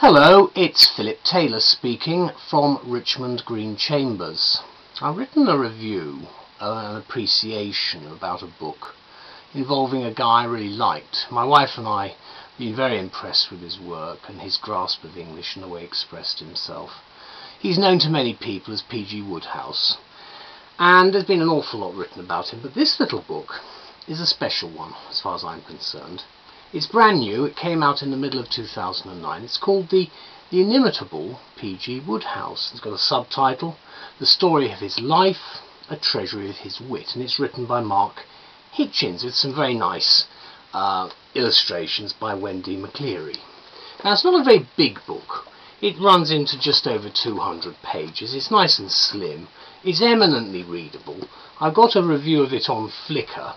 Hello, it's Philip Taylor speaking from Richmond Green Chambers. I've written a review, an appreciation about a book involving a guy I really liked. My wife and I have been very impressed with his work and his grasp of English and the way he expressed himself. He's known to many people as P.G. Wodehouse, and there's been an awful lot written about him, but this little book is a special one as far as I'm concerned. It's brand new. It came out in the middle of 2009. It's called The Inimitable P.G. Wodehouse. It's got a subtitle, The Story of His Life, A Treasury of His Wit, and it's written by Mark Hitchens with some very nice illustrations by Wendy McCleary. Now, it's not a very big book. It runs into just over 200 pages. It's nice and slim. It's eminently readable. I've got a review of it on Flickr.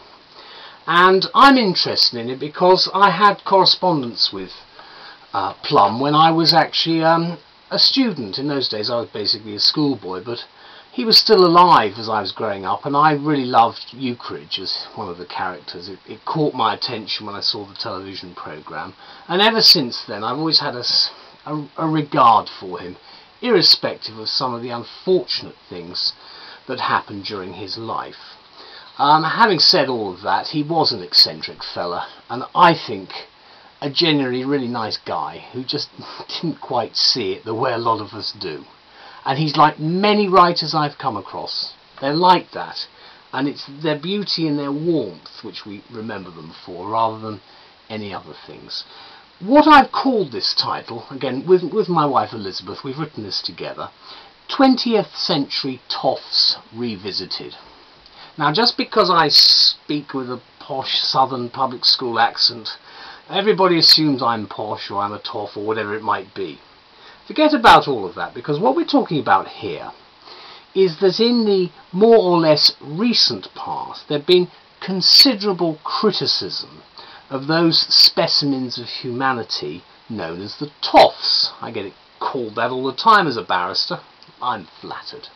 And I'm interested in it because I had correspondence with Plum when I was actually a student. In those days I was basically a schoolboy, but he was still alive as I was growing up, and I really loved Eucridge as one of the characters. It caught my attention when I saw the television programme, and ever since then I've always had a regard for him, irrespective of some of the unfortunate things that happened during his life. Having said all of that, he was an eccentric fella, and I think a genuinely really nice guy who just didn't quite see it the way a lot of us do. And he's like many writers I've come across. They're like that, and it's their beauty and their warmth which we remember them for, rather than any other things. What I've called this title, again with my wife Elizabeth, we've written this together, 20th Century Toffs Revisited. Now, just because I speak with a posh southern public school accent, everybody assumes I'm posh or I'm a toff or whatever it might be. Forget about all of that, because what we're talking about here is that in the more or less recent past there have been considerable criticism of those specimens of humanity known as the toffs. I get it called that all the time as a barrister. I'm flattered.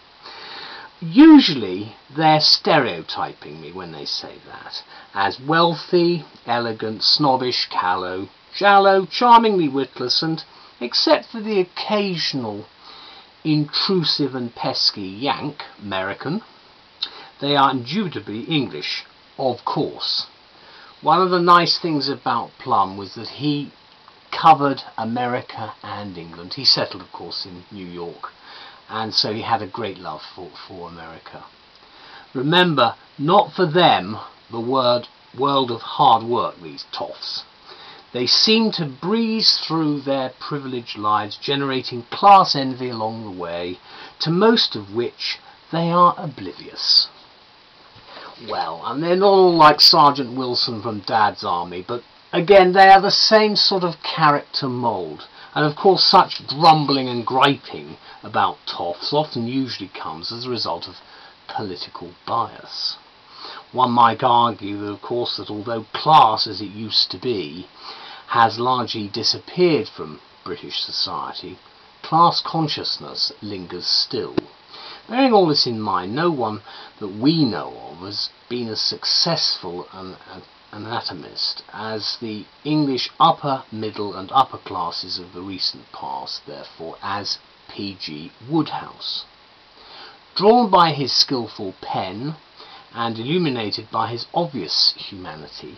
Usually they're stereotyping me when they say that, as wealthy, elegant, snobbish, callow, shallow, charmingly witless, and, except for the occasional intrusive and pesky Yank, American, they are indubitably English, of course. One of the nice things about Plum was that he covered America and England. He settled, of course, in New York, and so he had a great love for America. Remember, not for them the world of hard work, these toffs. They seem to breeze through their privileged lives, generating class envy along the way, to most of which they are oblivious. Well, and they're not all like Sergeant Wilson from Dad's Army, but again they are the same sort of character mould. And of course such grumbling and griping about toffs often usually comes as a result of political bias. One might argue that, of course, that although class as it used to be has largely disappeared from British society, class consciousness lingers still. Bearing all this in mind, no one that we know of has been as successful an anatomist as the English upper, middle and upper classes of the recent past, therefore, as P.G. Wodehouse. Drawn by his skillful pen and illuminated by his obvious humanity,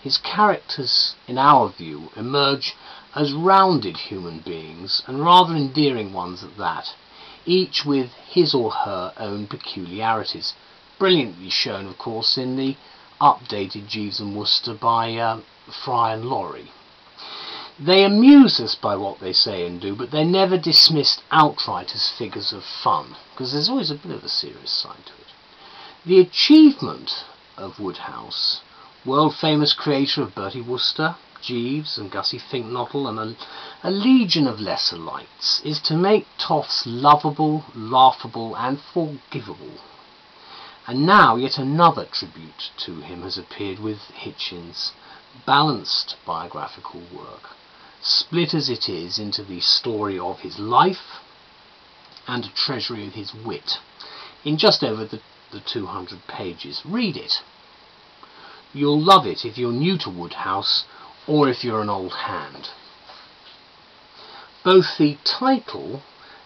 his characters, in our view, emerge as rounded human beings, and rather endearing ones at that, each with his or her own peculiarities, brilliantly shown, of course, in the updated Jeeves and Wooster by Fry and Laurie. They amuse us by what they say and do, but they're never dismissed outright as figures of fun, because there's always a bit of a serious side to it. The achievement of Wodehouse, world-famous creator of Bertie Wooster, Jeeves and Gussie Fink-Nottle and a legion of lesser lights, is to make toffs lovable, laughable and forgivable. And now yet another tribute to him has appeared with Hitchens' balanced biographical work, split as it is into the story of his life and a treasury of his wit, in just over the 200 pages. Read it. You'll love it if you're new to Wodehouse, or if you're an old hand. Both the title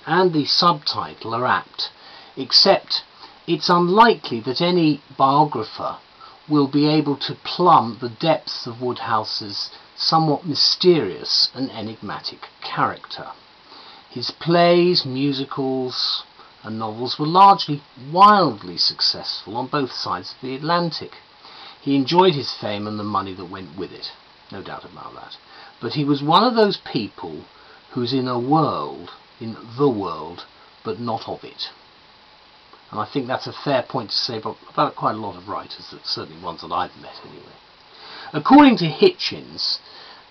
and the subtitle are apt, except it's unlikely that any biographer will be able to plumb the depths of Wodehouse's somewhat mysterious and enigmatic character. His plays, musicals and novels were largely wildly successful on both sides of the Atlantic. He enjoyed his fame and the money that went with it, no doubt about that. But he was one of those people who's in the world, but not of it. And I think that's a fair point to say about quite a lot of writers, certainly ones that I've met anyway. According to Hitchens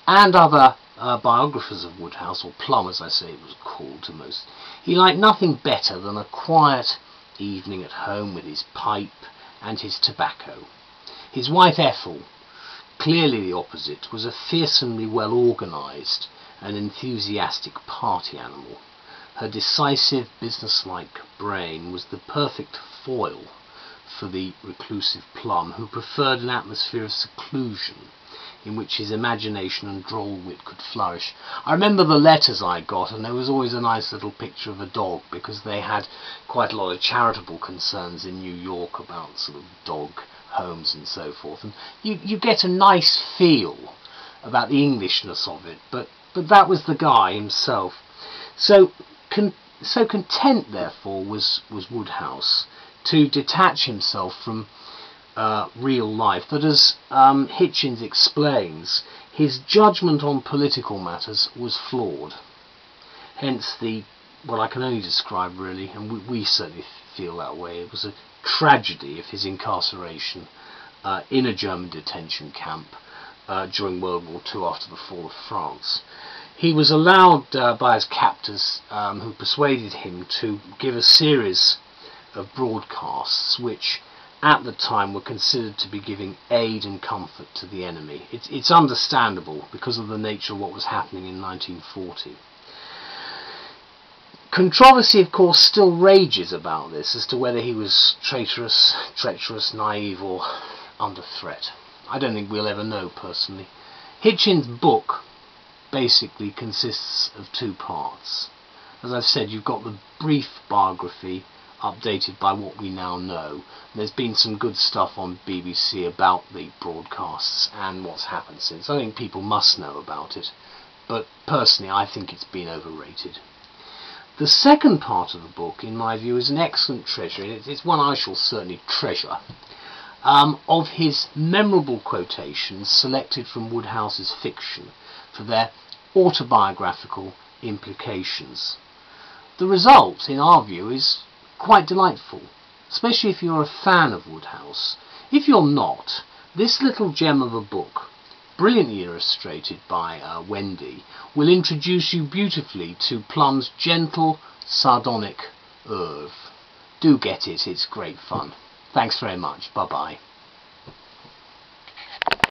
and other biographers of Wodehouse, or Plum as I say it was called to most, he liked nothing better than a quiet evening at home with his pipe and his tobacco. His wife Ethel, clearly the opposite, was a fearsomely well organised and enthusiastic party animal. Her decisive, businesslike brain was the perfect foil for the reclusive Plum, who preferred an atmosphere of seclusion in which his imagination and droll wit could flourish. I remember the letters I got, and there was always a nice little picture of a dog, because they had quite a lot of charitable concerns in New York about sort of dog homes and so forth, and you get a nice feel about the Englishness of it, but that was the guy himself. So content, therefore, was Wodehouse to detach himself from real life, that, as Hitchens explains, his judgment on political matters was flawed. Hence what I can only describe really, and we certainly feel that way, it was a tragedy of his incarceration in a German detention camp during World War II after the fall of France. He was allowed by his captors, who persuaded him to give a series of broadcasts which at the time were considered to be giving aid and comfort to the enemy. It's understandable because of the nature of what was happening in 1940. Controversy, of course, still rages about this as to whether he was treacherous, naive, or under threat. I don't think we'll ever know personally. Hitchens' book basically consists of two parts. As I've said, you've got the brief biography updated by what we now know. There's been some good stuff on BBC about the broadcasts and what's happened since. I think people must know about it, but personally I think it's been overrated. The second part of the book, in my view, is an excellent treasure. It's one I shall certainly treasure, of his memorable quotations selected from Wodehouse's fiction for their autobiographical implications. The result, in our view, is quite delightful, especially if you're a fan of Wodehouse. If you're not, this little gem of a book, brilliantly illustrated by Wendy, will introduce you beautifully to Plum's gentle, sardonic oeuvre. Do get it, it's great fun. Thanks very much. Bye-bye.